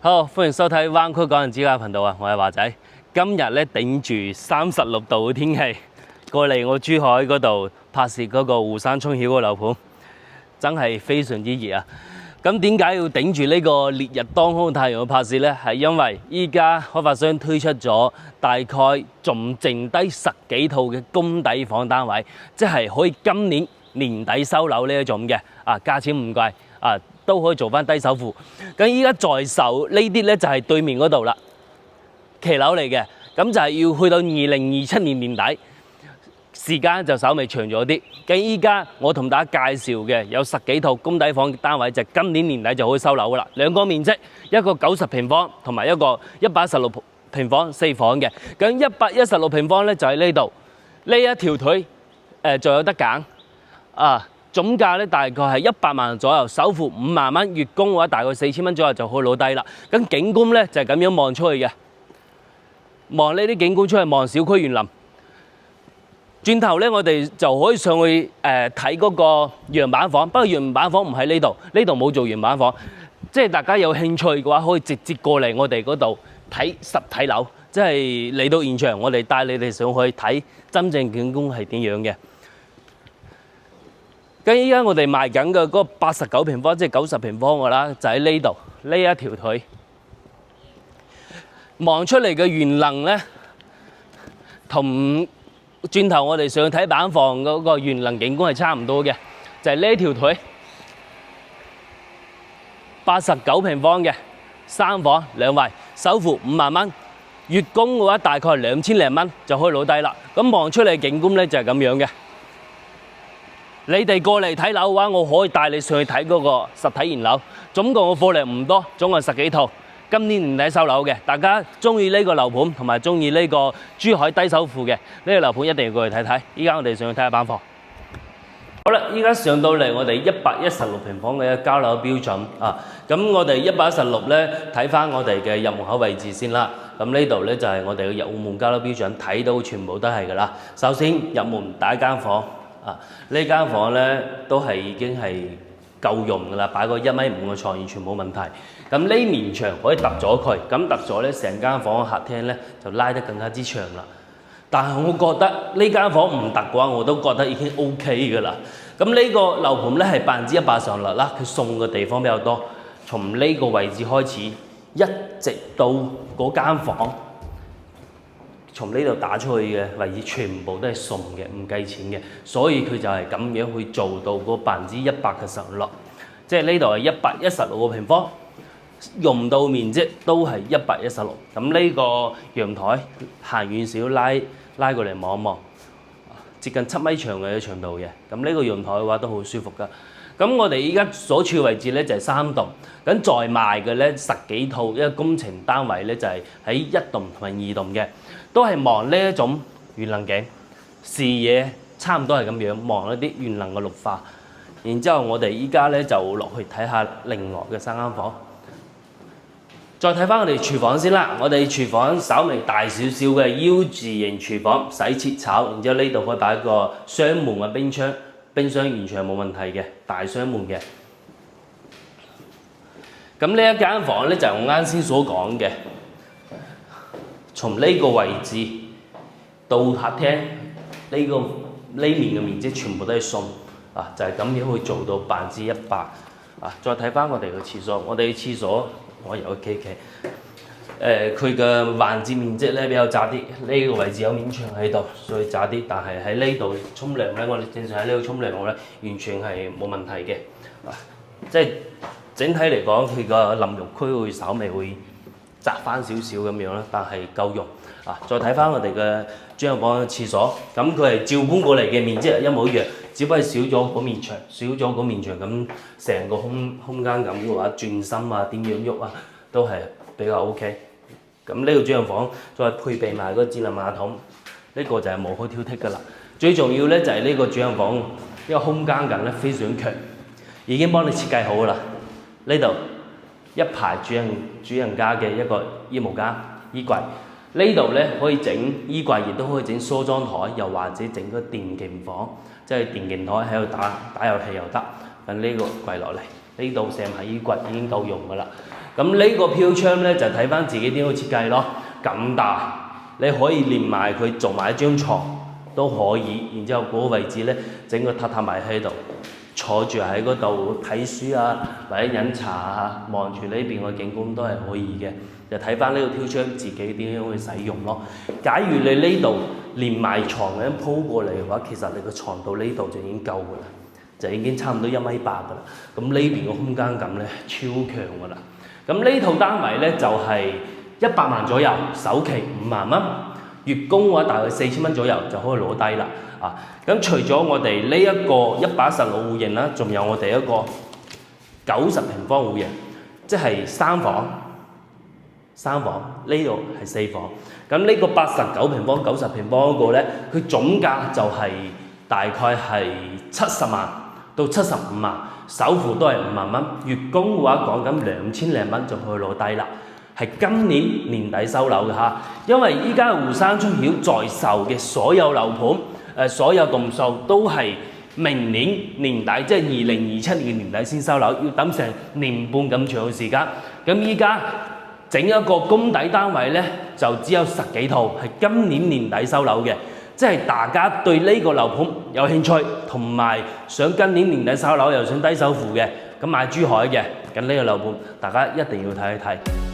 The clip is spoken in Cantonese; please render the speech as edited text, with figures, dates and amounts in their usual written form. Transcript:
好，歡迎收睇灣區港人指教頻道啊！我係華仔，今日咧頂住36度嘅天氣，過嚟我珠海嗰度拍攝嗰個湖山涌曉嗰個樓盤，真係非常之熱啊！咁點解要頂住呢個烈日當空太陽去拍攝呢？係因為依家開發商推出咗大概仲剩低10幾套嘅公底房單位，即係可以今年年底收樓呢一種嘅，價錢唔貴，都可以做翻低首付。咁依家在售呢啲呢，就係對面嗰度啦，騎樓嚟嘅，咁就係要去到2027年年底。時間就稍微長咗啲，咁依家我同大家介紹嘅有10幾套公底房單位，就今年年底就可以收樓噶啦。兩個面積，一個90平方同埋一個116平方4房嘅。咁116平方咧就喺呢度，呢一條腿仲有得揀總價咧大概係100萬左右，首付5萬蚊，月供嘅話大概4000蚊左右就可以攞低啦。咁景觀咧就係咁樣望出去嘅，望呢啲景觀出去望小區園林。轉頭咧，我哋就可以上去睇嗰個樣板房。不過樣板房唔喺呢度，呢度冇做樣板房。即係大家有興趣嘅話，可以直接過嚟我哋嗰度睇實體樓。即係嚟到現場，我哋帶你哋上去睇真正景觀係點樣嘅。咁依家我哋賣緊嘅嗰個89平方，即係90平方嘅啦，就喺呢度呢一條腿。望出嚟嘅園林咧，同轉頭我哋上去睇板房嗰個園林景觀係差唔多嘅，就係呢條腿89平方嘅3房2衛，首付5萬蚊，月供嘅話大概2000零蚊就可以攞低啦。咁望出嚟嘅景觀咧就係咁樣嘅。你哋過嚟睇樓嘅話，我可以帶你上去睇嗰個實體現樓。總共嘅貨量唔多，總共10幾套。今年年底收樓嘅，大家中意呢個樓盤同埋中意呢個珠海低首付嘅呢個樓盤，一定要過嚟睇睇。依家我哋上去睇下板房。好啦，依家上到嚟我哋116平方嘅交樓標準啊。咁我哋116咧，睇翻我哋嘅入門口位置先啦。咁呢度咧就係我哋嘅入門交樓標準，睇到全部都係㗎啦。首先入門第一間房呢間房咧都係已經係夠用㗎啦，擺個1.5米嘅床完全冇問題。咁呢面牆可以突咗佢，咁突咗咧，成間房嘅客廳咧就拉得更加之長啦。但係我覺得呢間房唔突嘅話，我都覺得已經 OK 㗎啦。咁呢個樓盤咧係100%上落啦，佢送嘅地方比較多，從呢個位置開始，一直到嗰間房，從呢度打出去嘅位置全部都係送嘅，唔計錢嘅，所以佢就係咁樣去做到嗰100%嘅上落。即係呢度係116個平方。用到面積都係116，咁呢個陽台行遠少拉過嚟望一望，接近7米長嘅長度嘅，咁呢個陽台嘅話都好舒服噶。咁我哋依家所處嘅位置咧就係3棟，咁在賣嘅咧10幾套一個工程單位咧就係喺1棟同埋2棟嘅，都係望呢一種園林景，視野差唔多係咁樣望一啲園林嘅綠化。然之後我哋依家咧就落去睇下另外嘅3間房。再睇翻我哋廚房先啦，我哋廚房稍微大少少嘅 U 字型廚房，洗切炒，然之後呢度可以擺一個雙門嘅冰箱，冰箱完全係冇問題嘅，大雙門嘅。咁呢一間房咧就係我啱先所講嘅，從呢個位置到客廳呢面嘅面積全部都係送就係咁樣去做到100%再睇翻我哋嘅廁所，我哋嘅廁所。我有個企，佢嘅環節面積咧比較窄啲，呢個位置有面牆喺度，所以窄啲。但係喺呢度沖涼咧，我哋正常喺呢度沖涼咧，完全係冇問題嘅。即係整體嚟講，佢個淋浴區會稍微會窄翻少少咁樣啦，但係夠用。再睇翻我哋嘅專用房嘅廁所，咁佢係照搬過嚟嘅面積係一模一樣，只不過少咗嗰面牆，咁成個空間感嘅話，轉身點樣喐都係比較 OK。咁呢個專用房再配備埋嗰個智能馬桶，呢個就係無可挑剔㗎啦。最重要咧就係呢個專用房，呢個空間感咧非常強，已經幫你設計好㗎啦。呢度一排主人家嘅一個衣帽間、衣櫃。呢度咧可以整衣櫃，亦都可以整梳妝台，又或者整個電競房，即係電競台喺度打遊戲又得。咁呢個櫃落嚟，呢度成排衣櫃已經夠用㗎啦。咁呢個飄窗咧就睇翻自己點樣設計咯。咁大，你可以連埋佢做埋一張床都可以。然之後嗰個位置咧整個榻榻米喺度，坐住喺嗰度睇書啊，或者飲茶啊，望住呢邊個景觀都係可以嘅。就睇翻呢個飄窗自己點樣去使用咯。假如你呢度連埋床咁樣鋪過嚟嘅話，其實你個床到呢度就已經夠㗎啦，就已經差唔多1.8米㗎啦。咁呢邊個空間感咧超強㗎啦。咁呢套單位咧就係100萬左右，首期5萬蚊，月供嘅話大概4000蚊左右就可以攞低啦。咁除咗我哋呢一個110號戶型啦，仲有我哋一個90平方戶型，即係3房，呢度係4房。咁呢個89平方、90平方嗰個咧，佢總價就係大概係70萬到75萬，首付都係5萬蚊，月供嘅話講緊2000零蚊就可以攞低啦。係今年年底收樓嘅嚇，因為依家湖山春曉在售嘅所有樓盤，所有棟數都係明年年底，即係2027年年底先收樓，要等成年半咁長嘅時間。咁依家整一個公底單位咧，就只有10幾套，係今年年底收樓嘅。即係大家對呢個樓盤有興趣，同埋想今年年底收樓又想低首付嘅，咁買珠海嘅，咁呢個樓盤大家一定要睇一睇。